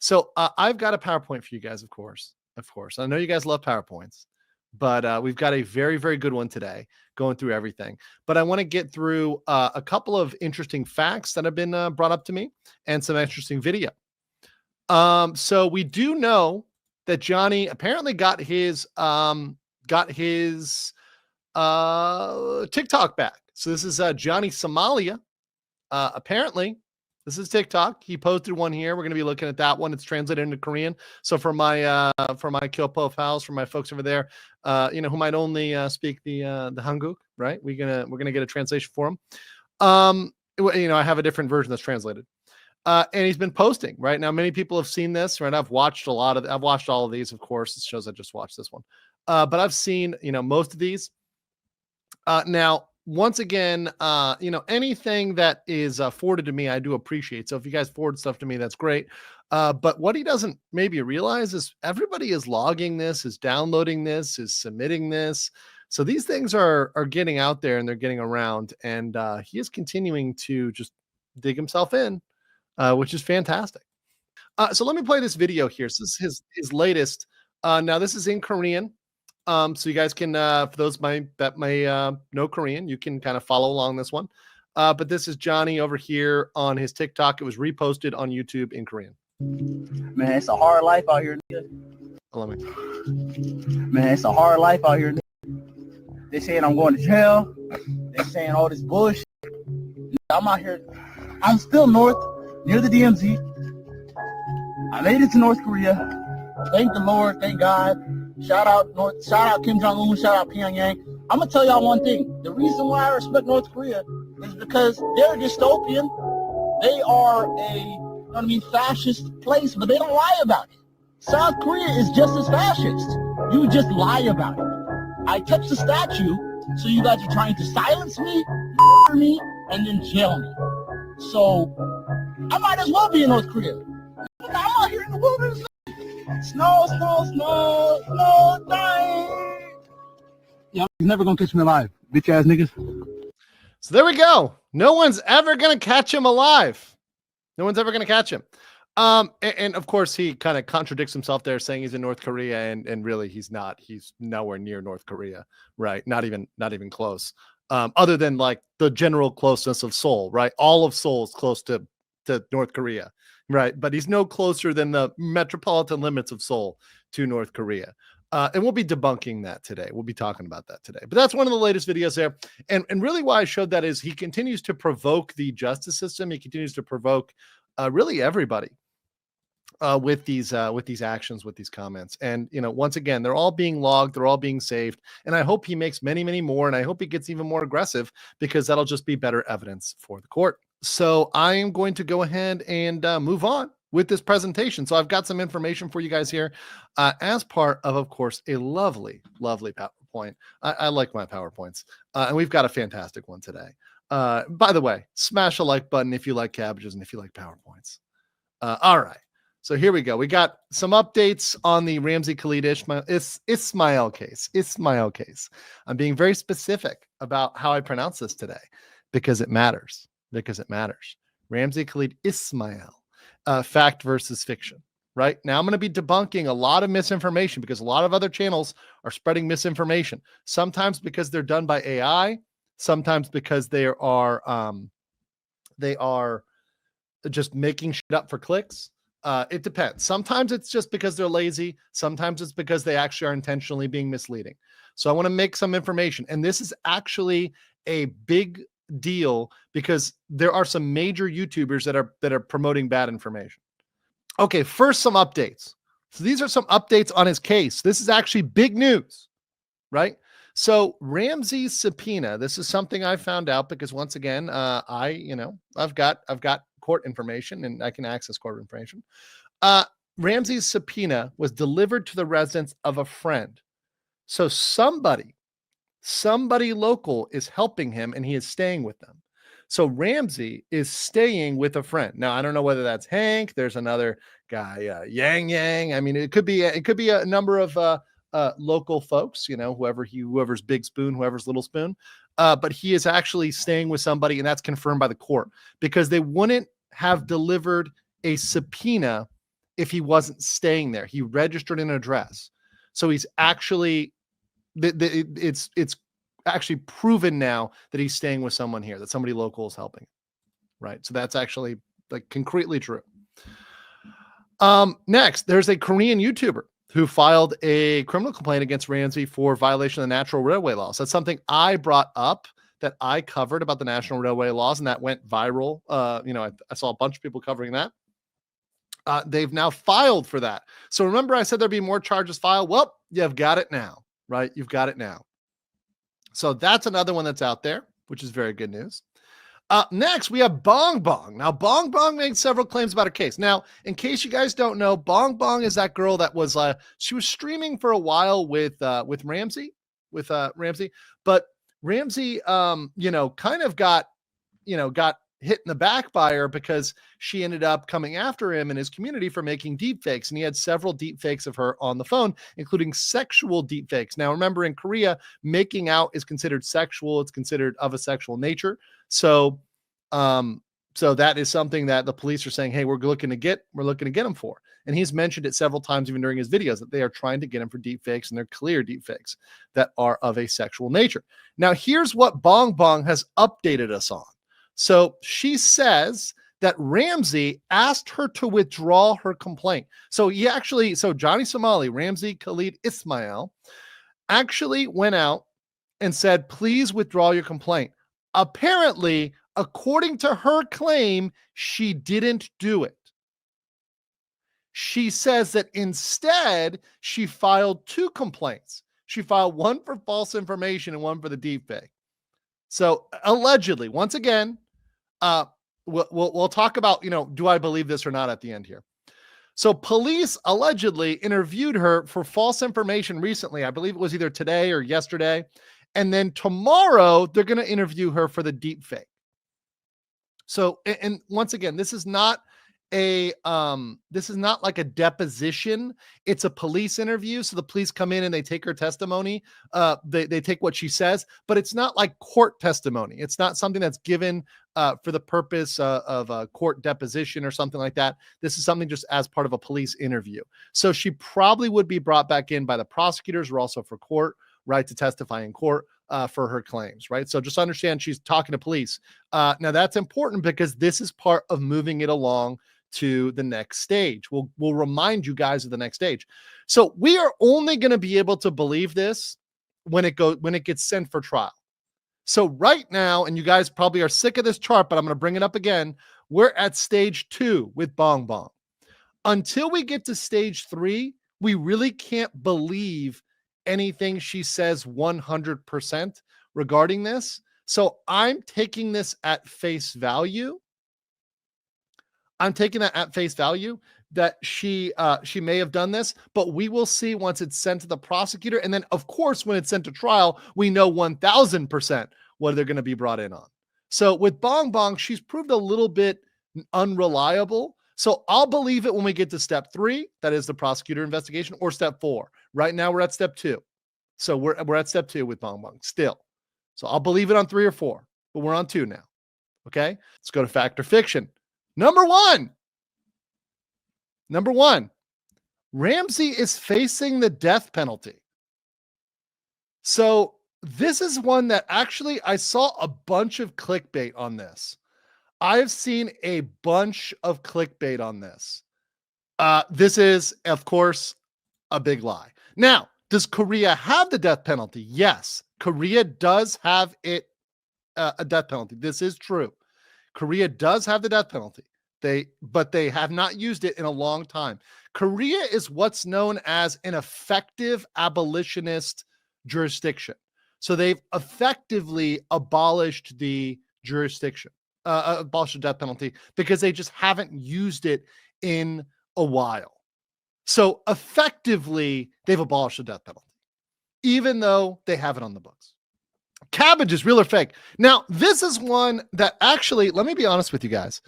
So I've got a PowerPoint for you guys, of course. Of course. I know you guys love PowerPoints, but we've got a very, very good one today going through everything. But I want to get through a couple of interesting facts that have been brought up to me and some interesting video. So we do know that Johnny apparently got his TikTok back. So this is Johnny Somalia. Apparently, this is TikTok. He posted one here. We're going to be looking at that one. It's translated into Korean. So for my Kyopo pals, for my folks over there, who might only speak the Hanguk, right? We're gonna get a translation for him. I have a different version that's translated. And he's been posting right now. Many people have seen this, right? I've watched all of these, of course. It shows I just watched this one. But I've seen, most of these. Now, once again, anything that is forwarded to me, I do appreciate. So if you guys forward stuff to me, that's great. But what he doesn't maybe realize is everybody is logging this, is downloading this, is submitting this. So these things are getting out there and they're getting around. And he is continuing to just dig himself in, which is fantastic. So let me play this video here. So this is his latest. Now this is in Korean. So you guys can, for those that may know Korean, you can kind of follow along this one. But this is Johnny over here on his TikTok. It was reposted on YouTube in Korean. Man, it's a hard life out here, nigga. Man, it's a hard life out here, nigga. They saying I'm going to jail. They're saying all this bullshit. I'm out here. I'm still north, near the DMZ. I made it to North Korea. Thank the Lord. Thank God. Shout out Kim Jong-un, shout out Pyongyang. I'm gonna tell y'all one thing. The reason why I respect North Korea is because they're dystopian. They are a, fascist place, but they don't lie about it. South Korea is just as fascist. You just lie about it. I touched the statue, so you guys are trying to silence me, and then jail me. So I might as well be in North Korea. I'm out here in the wilderness. Snow, dying. Y'all never gonna catch me alive, bitch ass niggas. So there we go. No one's ever gonna catch him alive. No one's ever gonna catch him. And of course he kind of contradicts himself there, saying he's in North Korea, and really he's not. He's nowhere near North Korea, right? Not even close. Other than like the general closeness of Seoul, right? All of Seoul is close to North Korea. Right. But he's no closer than the metropolitan limits of Seoul to North Korea. And we'll be debunking that today. We'll be talking about that today. But that's one of the latest videos there. And really why I showed that is he continues to provoke the justice system. He continues to provoke really everybody with these actions, with these comments. And, once again, they're all being logged. They're all being saved. And I hope he makes many, many more. And I hope he gets even more aggressive because that'll just be better evidence for the court. So I am going to go ahead and move on with this presentation. So I've got some information for you guys here as part of course, a lovely, lovely PowerPoint. I like my PowerPoints. And we've got a fantastic one today. By the way, smash a like button if you like cabbages and if you like PowerPoints. All right. So here we go. We got some updates on the Ramsey Khalid Ismael case. I'm being very specific about how I pronounce this today because it matters. Ramsey Khalid Ismael, fact versus fiction, right? Now I'm going to be debunking a lot of misinformation because a lot of other channels are spreading misinformation, sometimes because they're done by AI, sometimes because they are just making shit up for clicks. It depends. Sometimes it's just because they're lazy. Sometimes it's because they actually are intentionally being misleading. So I want to make some information. And this is actually a big deal because there are some major YouTubers that are promoting bad information. Okay, first some updates. So these are some updates on his case. This is actually big news, right? So Ramsey's subpoena, this is something I found out because once again, I've got court information and I can access court information. Ramsey's subpoena was delivered to the residence of a friend. So somebody local is helping him and he is staying with them. So Ramsey is staying with a friend. Now, I don't know whether that's Hank. There's another guy, Yang. I mean, it could be a number of local folks, whoever's Big Spoon, whoever's Little Spoon. But he is actually staying with somebody, and that's confirmed by the court because they wouldn't have delivered a subpoena if he wasn't staying there. He registered an address. So he's actually, it's actually proven now that he's staying with someone here, that somebody local is helping. Right. So that's actually like concretely true. Next, there's a Korean YouTuber who filed a criminal complaint against Ramsey for violation of the national railway laws. That's something I brought up, that I covered about the national railway laws, and that went viral. I saw a bunch of people covering that. They've now filed for that. So remember I said there'd be more charges filed? Well, you've got it now, right? You've got it now. So that's another one that's out there, which is very good news. Next, we have Bong Bong. Now, Bong Bong made several claims about her case. Now, in case you guys don't know, Bong Bong is that girl that was she was streaming for a while with Ramsey, but Ramsey, kind of got hit in the back by her because she ended up coming after him and his community for making deep fakes. And he had several deep fakes of her on the phone, including sexual deep fakes. Now, remember, in Korea, making out is considered sexual. It's considered of a sexual nature. So that is something that the police are saying, hey, we're looking to get him for. And he's mentioned it several times, even during his videos, that they are trying to get him for deep fakes, and they're clear deep fakes that are of a sexual nature. Now, here's what Bong Bong has updated us on. So she says that Ramsey asked her to withdraw her complaint. So Johnny Somali, Ramsey, Khalid, Ismael actually went out and said, please withdraw your complaint. Apparently, according to her claim, she didn't do it. She says that instead, she filed 2 complaints. She filed one for false information and one for the deepfake. So allegedly, once again, we'll talk about, do I believe this or not at the end here. So police allegedly interviewed her for false information recently. I believe it was either today or yesterday. And then tomorrow they're going to interview her for the deep fake. So, and once again, this is not like a deposition. It's a police interview. So the police come in and they take her testimony. They take what she says, but it's not like court testimony. It's not something that's given for the purpose of a court deposition or something like that. This is something just as part of a police interview. So she probably would be brought back in by the prosecutors or also for court, right, to testify in court for her claims, right? So just understand she's talking to police. Now that's important because this is part of moving it along to the next stage. We'll remind you guys of the next stage. So we are only going to be able to believe this when it gets sent for trial. So right now, and you guys probably are sick of this chart, but I'm going to bring it up again. We're at stage 2 with Bong Bong. Until we get to stage 3, we really can't believe anything she says 100% regarding this. So I'm taking this at face value. I'm taking that at face value that she may have done this, but we will see once it's sent to the prosecutor. And then, of course, when it's sent to trial, we know 1,000% what they're going to be brought in on. So with Bong Bong, she's proved a little bit unreliable. So I'll believe it when we get to step 3, that is the prosecutor investigation, or step 4. Right now we're at step 2. So we're at step 2 with Bong Bong still. So I'll believe it on 3 or 4, but we're on 2 now. Okay, let's go to fact or fiction. Number one, Ramsey is facing the death penalty. So this is one that actually I saw a bunch of clickbait on this. I've seen a bunch of clickbait on this. This is, of course, a big lie. Now, does Korea have the death penalty? Yes, Korea does have a death penalty. This is true. Korea does have the death penalty. But they have not used it in a long time. Korea is what's known as an effective abolitionist jurisdiction. So they've effectively abolished the jurisdiction, abolished the death penalty, because they just haven't used it in a while. So effectively, they've abolished the death penalty, even though they have it on the books. Cabbages, real or fake? Now, this is one that actually, let me be honest with you guys.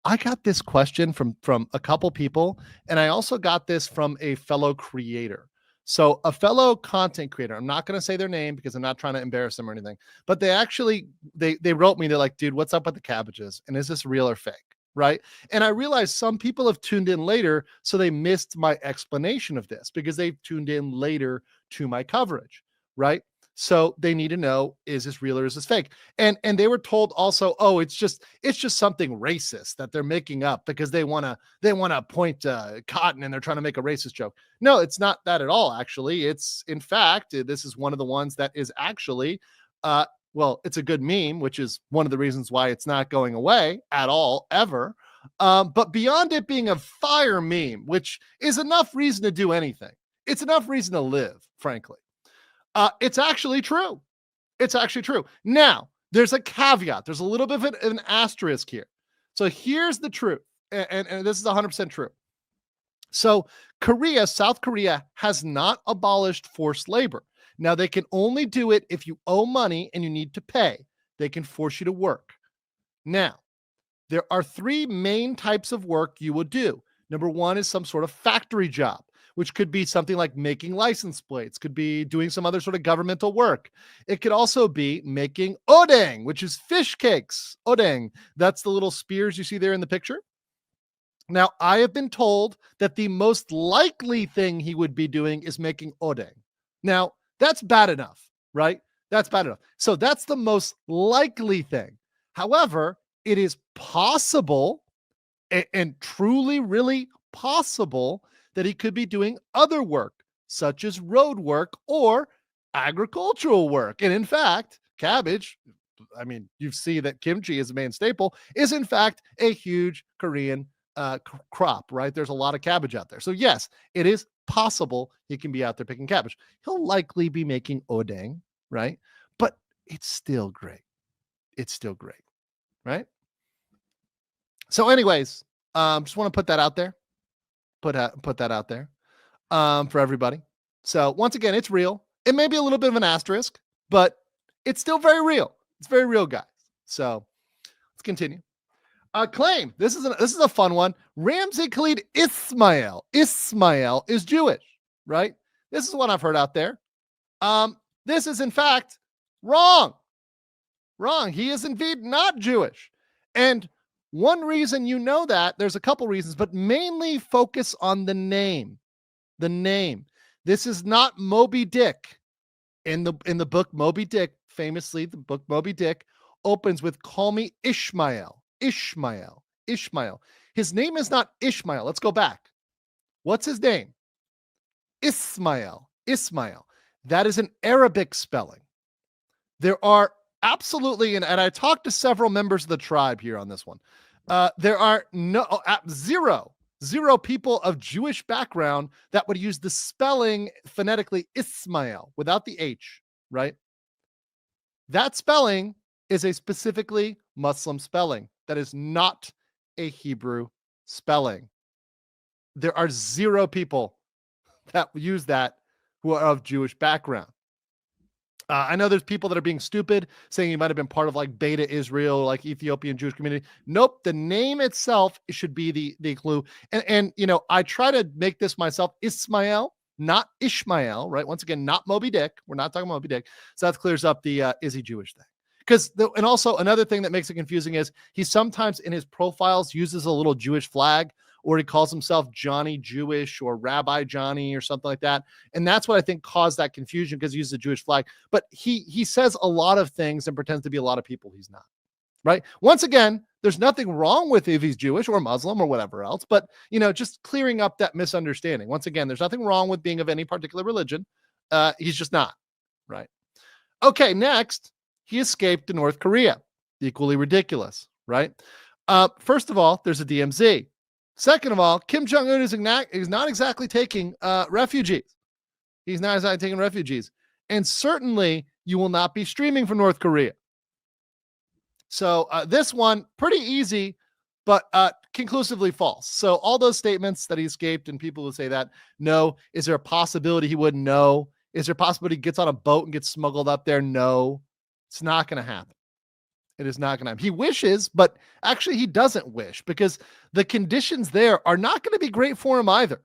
I got this question from a couple people, and I also got this from a fellow creator. So a fellow content creator, I'm not going to say their name because I'm not trying to embarrass them or anything, but they actually, they wrote me, they're like, dude, what's up with the cabbages? And is this real or fake? right? And I realized some people have tuned in later, so they missed my explanation of this because they've tuned in later to my coverage, right? So they need to know, is this real or is this fake? And they were told also, oh, it's just something racist that they're making up because they want to point cotton and they're trying to make a racist joke. No, it's not that at all. Actually, it's in fact, this is one of the ones that is actually, well, it's a good meme, which is one of the reasons why it's not going away at all, ever. But beyond it being a fire meme, which is enough reason to do anything, it's enough reason to live, frankly. It's actually true. It's actually true. Now, there's a caveat. There's a little bit of an asterisk here. So here's the truth. And this is 100% true. So South Korea has not abolished forced labor. Now, they can only do it if you owe money and you need to pay. They can force you to work. Now, there are three main types of work you will do. Number one is some sort of factory job, which could be something like making license plates, could be doing some other sort of governmental work. It could also be making odeng, which is fish cakes. Odeng, that's the little spears you see there in the picture. Now, I have been told that the most likely thing he would be doing is making odeng. Now, that's bad enough, right? That's bad enough. So that's the most likely thing. However, it is possible and truly, really possible that he could be doing other work, such as road work or agricultural work. And in fact, cabbage, I mean, you see that kimchi is a main staple, is in fact a huge Korean crop, right? There's a lot of cabbage out there. So yes, it is possible he can be out there picking cabbage. He'll likely be making odeng, right? But it's still great. It's still great, right? So anyways, just want to put that out there. Put that out there for everybody. So once again, it's real. It may be a little bit of an asterisk, but it's still very real. It's very real, guys. So let's continue. Claim. This is a fun one. Ramsey Khalid Ismael. Ismael is Jewish, right? This is what I've heard out there. This is in fact wrong. Wrong. He is indeed not Jewish. And one reason you know that, there's a couple reasons, but mainly focus on the name. The name. This is not Moby Dick. In the book Moby Dick, famously, the book Moby Dick opens with "Call me Ishmael." Ishmael. Ishmael. His name is not Ishmael. Let's go back. What's his name? Ismael. Ismael. That is an Arabic spelling. There are absolutely, and I talked to several members of the tribe here on this one. There are zero people of Jewish background that would use the spelling phonetically Ismael without the H, right? That spelling is a specifically Muslim spelling. That is not a Hebrew spelling. There are zero people that use that who are of Jewish background. I know there's people that are being stupid, saying he might have been part of like Beta Israel, like Ethiopian Jewish community. Nope. The name itself should be the clue. And you know, I try to make this myself Ismael, not Ishmael, right? Once again, not Moby Dick. We're not talking about Moby Dick. So that clears up the is he Jewish thing. And also another thing that makes it confusing is he sometimes in his profiles uses a little Jewish flag, or he calls himself Johnny Jewish or Rabbi Johnny or something like that. And that's what I think caused that confusion, because he uses a Jewish flag. But he says a lot of things and pretends to be a lot of people he's not, right? Once again, there's nothing wrong with if he's Jewish or Muslim or whatever else, but, you know, just clearing up that misunderstanding. Once again, there's nothing wrong with being of any particular religion. He's just not, right? Okay, next, he escaped to North Korea. Equally ridiculous, right? First of all, there's a DMZ. Second of all, Kim Jong-un is not exactly taking refugees. He's not exactly taking refugees. And certainly, you will not be streaming from North Korea. So this one, pretty easy, but conclusively false. So all those statements that he escaped, and people who say that, no. Is there a possibility he wouldn't? No. Is there a possibility he gets on a boat and gets smuggled up there? No. It's not going to happen. It is not going to happen. He wishes, but actually he doesn't wish, because the conditions there are not going to be great for him either.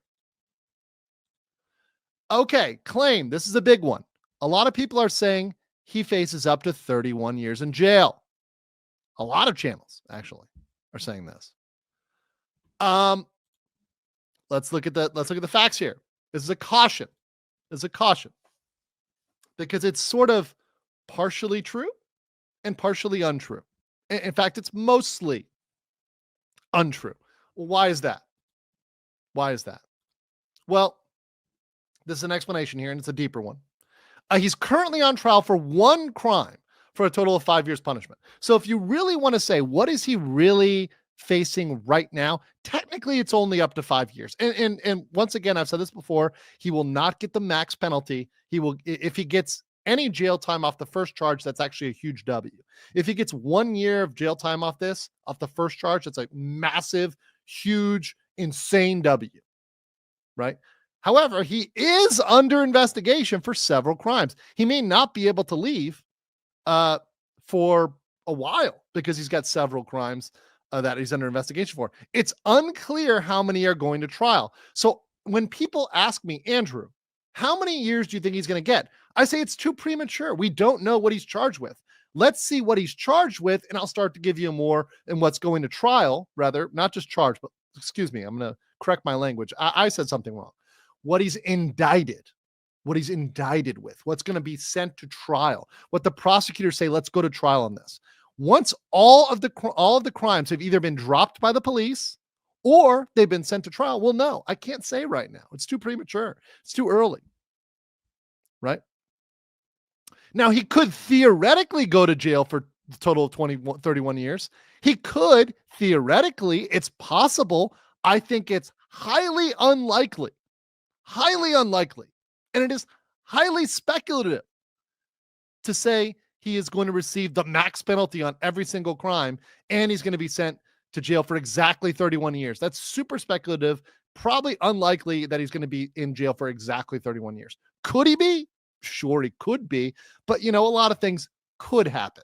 Okay, claim. This is a big one. A lot of people are saying he faces up to 31 years in jail. A lot of channels, actually, are saying this. Um, let's look at the facts here. This is a caution. This is a caution because it's sort of partially true and partially untrue. In fact, it's mostly untrue. Well, why is that? Why is that? Well, this is an explanation here, and it's a deeper one. He's currently on trial for one crime for a total of 5 years punishment. So if you really want to say, what is he really facing right now? Technically, it's only up to 5 years. And once again, I've said this before, he will not get the max penalty. He will, if he gets any jail time off the first charge, that's actually a huge W. If he gets 1 year of jail time off the first charge, it's a massive, huge, insane W, right? However, he is under investigation for several crimes. He may not be able to leave for a while because he's got several crimes that he's under investigation for. It's unclear how many are going to trial. So when people ask me, Andrew, how many years do you think he's going to get? I say it's too premature. We don't know what he's charged with. Let's see what he's charged with, and I'll start to give you more in what's going to trial, rather, not just charged, but excuse me, I'm going to correct my language. I said something wrong. What he's indicted with, what's going to be sent to trial, what the prosecutors say, let's go to trial on this. Once all of the crimes have either been dropped by the police or they've been sent to trial, well, no, I can't say right now. It's too premature. It's too early, right? Now, he could theoretically go to jail for a total of 31 years. He could theoretically, it's possible. I think it's highly unlikely, and it is highly speculative to say he is going to receive the max penalty on every single crime and he's going to be sent to jail for exactly 31 years. That's super speculative, probably unlikely that he's going to be in jail for exactly 31 years. Could he be? Sure, he could be, but a lot of things could happen,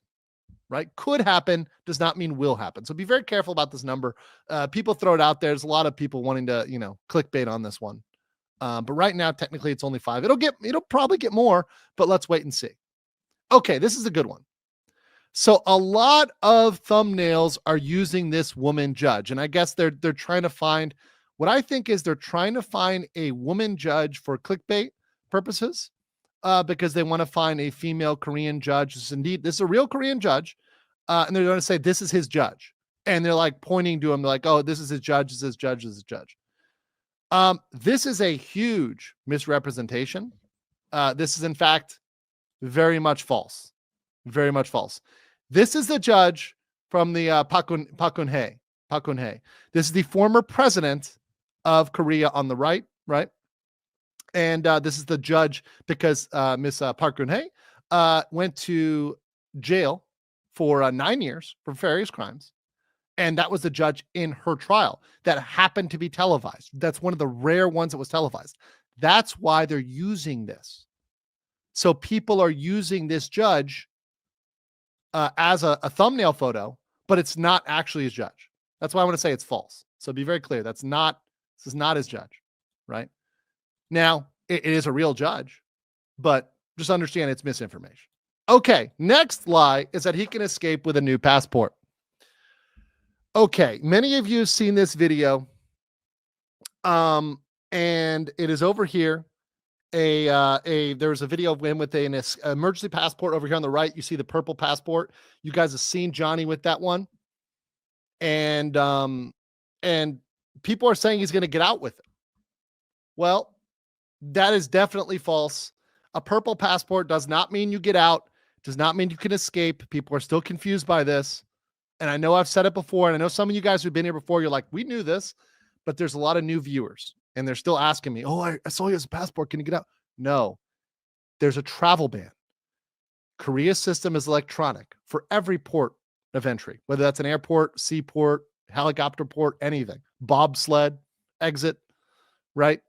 right? Could happen does not mean will happen. So be very careful about this number. People throw it out there. There's a lot of people wanting to, clickbait on this one. But right now, technically, it's only 5. It'll probably get more, but let's wait and see. Okay, this is a good one. So a lot of thumbnails are using this woman judge, and I guess they're trying to find what I think is they're trying to find a woman judge for clickbait purposes, because they want to find a female Korean judge. This is a real Korean judge, and they're going to say this is his judge, and they're like pointing to him, like, oh, this is his judge, this is his judge, this is his judge. This is a huge misrepresentation. This is, in fact, very much false. Very much false. This is the judge from the Park Geun-hye. This is the former president of Korea on the right? And this is the judge because Miss Park Geun-hye went to jail for 9 years for various crimes. And that was the judge in her trial that happened to be televised. That's one of the rare ones that was televised. That's why they're using this. So people are using this judge as a thumbnail photo, but it's not actually his judge. That's why I want to say it's false. So be very clear. This is not his judge, right? Now, it is a real judge, but just understand it's misinformation. Okay, next lie is that he can escape with a new passport. Okay, many of you have seen this video, and it is over here. There's a video of him with an emergency passport over here on the right. You see the purple passport. You guys have seen Johnny with that one, and people are saying he's going to get out with it. Well, that is definitely false. A purple passport does not mean you get out. Does not mean you can escape. People are still confused by this. And I know I've said it before, and I know some of you guys who've been here before, you're like, we knew this, but there's a lot of new viewers, and they're still asking me, oh, I saw you as a passport. Can you get out? No, there's a travel ban. Korea's system is electronic for every port of entry, whether that's an airport, seaport, helicopter port, anything, bobsled, exit, right?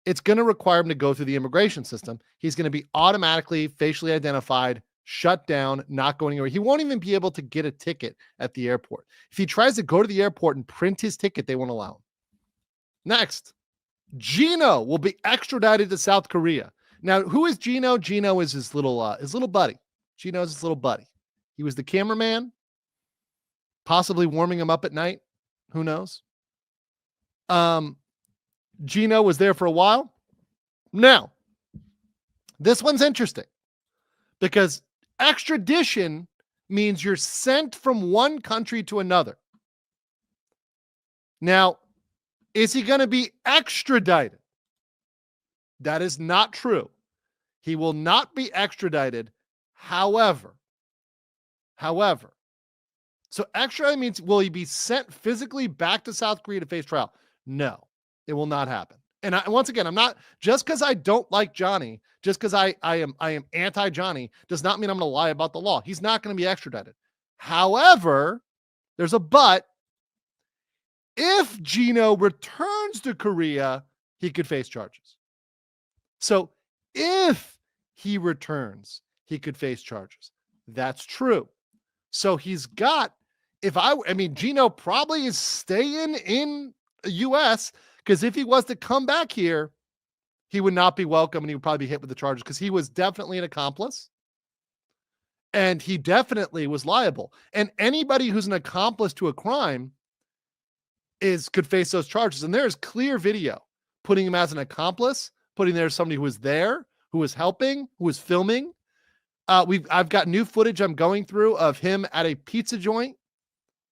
It's going to require him to go through the immigration system. He's going to be automatically facially identified, shut down, not going anywhere. He won't even be able to get a ticket at the airport. If he tries to go to the airport and print his ticket, they won't allow him. Next, Gino will be extradited to South Korea. Now, who is Gino? Gino is his little buddy. Gino is his little buddy. He was the cameraman, possibly warming him up at night. Who knows? Gino was there for a while. Now, this one's interesting because extradition means you're sent from one country to another. Now, is he going to be extradited? That is not true. He will not be extradited. However, so extradited means will he be sent physically back to South Korea to face trial? No, it will not happen. And once again, I'm not, just because I don't like Johnny, just because I am anti-Johnny, does not mean I'm going to lie about the law. He's not going to be extradited. However, there's a but. If Gino returns to Korea, he could face charges. So if he returns, he could face charges. That's true. So he's got, Gino probably is staying in the U.S. because if he was to come back here, he would not be welcome and he would probably be hit with the charges because he was definitely an accomplice and he definitely was liable. And anybody who's an accomplice to a crime could face those charges. And there's clear video putting him as an accomplice, putting there somebody who was there, who was helping, who was filming. I've got new footage I'm going through of him at a pizza joint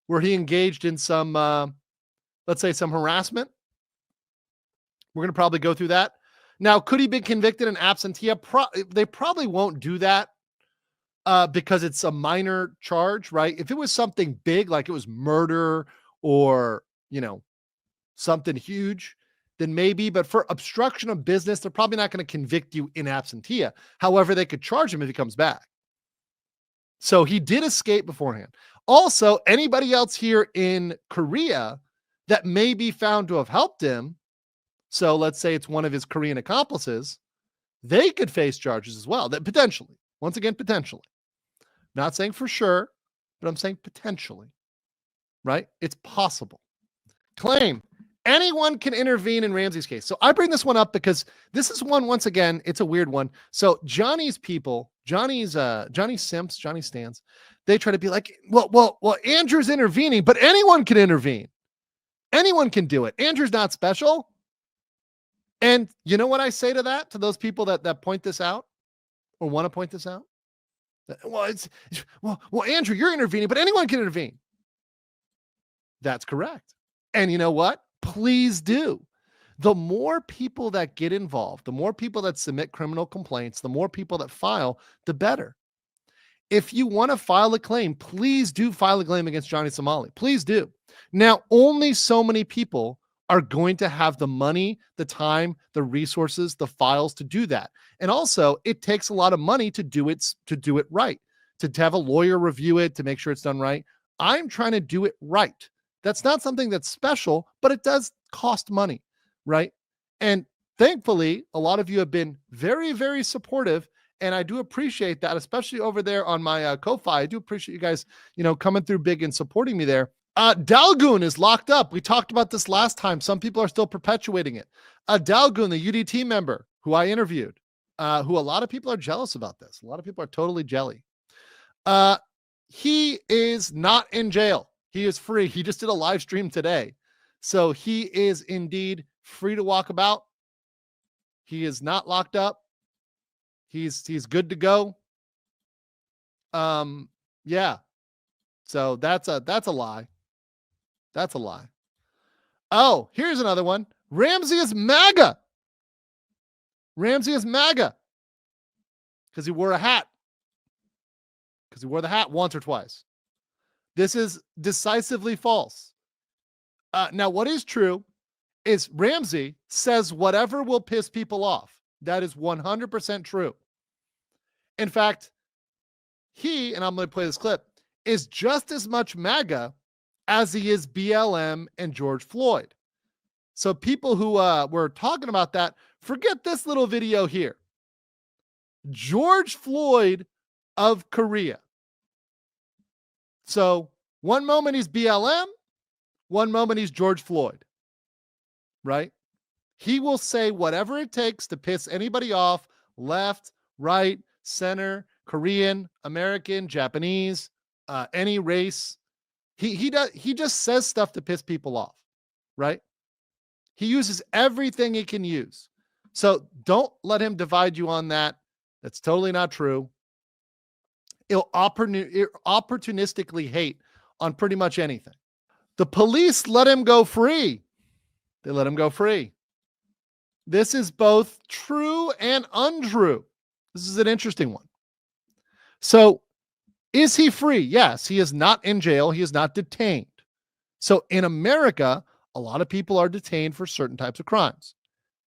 where he engaged in some, let's say, some harassment. We're going to probably go through that. Now, could he be convicted in absentia? They probably won't do that because it's a minor charge, right? If it was something big, like it was murder or, something huge, then maybe. But for obstruction of business, they're probably not going to convict you in absentia. However, they could charge him if he comes back. So he did escape beforehand. Also, anybody else here in Korea that may be found to have helped him, so let's say it's one of his Korean accomplices, they could face charges as well. That potentially, once again, potentially. Not saying for sure, but I'm saying potentially, right? It's possible. Claim. Anyone can intervene in Ramsey's case. So I bring this one up because this is one, once again, it's a weird one. So Johnny's people, Johnny Simps, Johnny Stans, they try to be like, well, Andrew's intervening, but anyone can intervene. Anyone can do it. Andrew's not special. And you know what I say to that, to those people that point this out or want to point this out? Well, Andrew, you're intervening, but anyone can intervene. That's correct. And you know what? Please do. The more people that get involved, the more people that submit criminal complaints, the more people that file, the better. If you want to file a claim, please do file a claim against Johnny Somali. Please do. Now, only so many people are going to have the money, the time, the resources, the files to do that. And also, it takes a lot of money to do it right, to have a lawyer review it, to make sure it's done right. I'm trying to do it right. That's not something that's special, but it does cost money, right? And thankfully, a lot of you have been very, very supportive, and I do appreciate that, especially over there on my Ko-Fi. I do appreciate you guys, coming through big and supporting me there. Dalgoon is locked up. We talked about this last time. Some people are still perpetuating it. Dalgoon, the UDT member who I interviewed, who a lot of people are jealous about this. A lot of people are totally jelly. He is not in jail. He is free. He just did a live stream today. So he is indeed free to walk about. He is not locked up. He's good to go. Yeah. So that's a lie. That's a lie. Oh, here's another one. Ramsey is MAGA. Ramsey is MAGA. Because he wore a hat. Because he wore the hat once or twice. This is decisively false. Now, what is true is Ramsey says whatever will piss people off. That is 100% true. In fact, he, and I'm going to play this clip, is just as much MAGA as he is BLM and George Floyd. So people who were talking about that, forget this little video here. George Floyd of Korea. So one moment he's BLM, one moment he's George Floyd, right? He will say whatever it takes to piss anybody off, left, right, center, Korean, American, Japanese, any race. He just says stuff to piss people off, right? He uses everything he can use. So don't let him divide you on that. That's totally not true. He'll opportunistically hate on pretty much anything. The police let him go free. They let him go free. This is both true and untrue. This is an interesting one. So, is he free? Yes, he is not in jail. He is not detained. So, in America, a lot of people are detained for certain types of crimes.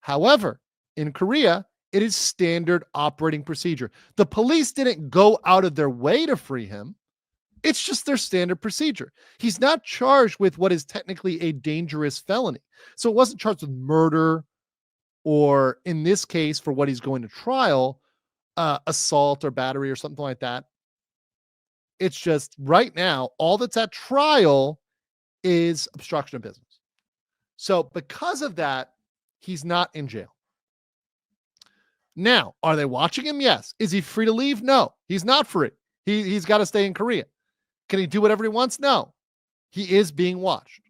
However, in Korea, it is standard operating procedure. The police didn't go out of their way to free him. It's just their standard procedure. He's not charged with what is technically a dangerous felony. So it wasn't charged with murder, or in this case, for what he's going to trial, assault or battery or something like that. It's just right now, all that's at trial is obstruction of business. So because of that, he's not in jail. Now, are they watching him? Yes. Is he free to leave? No, he's not free. He's got to stay in Korea. Can he do whatever he wants? No. He is being watched.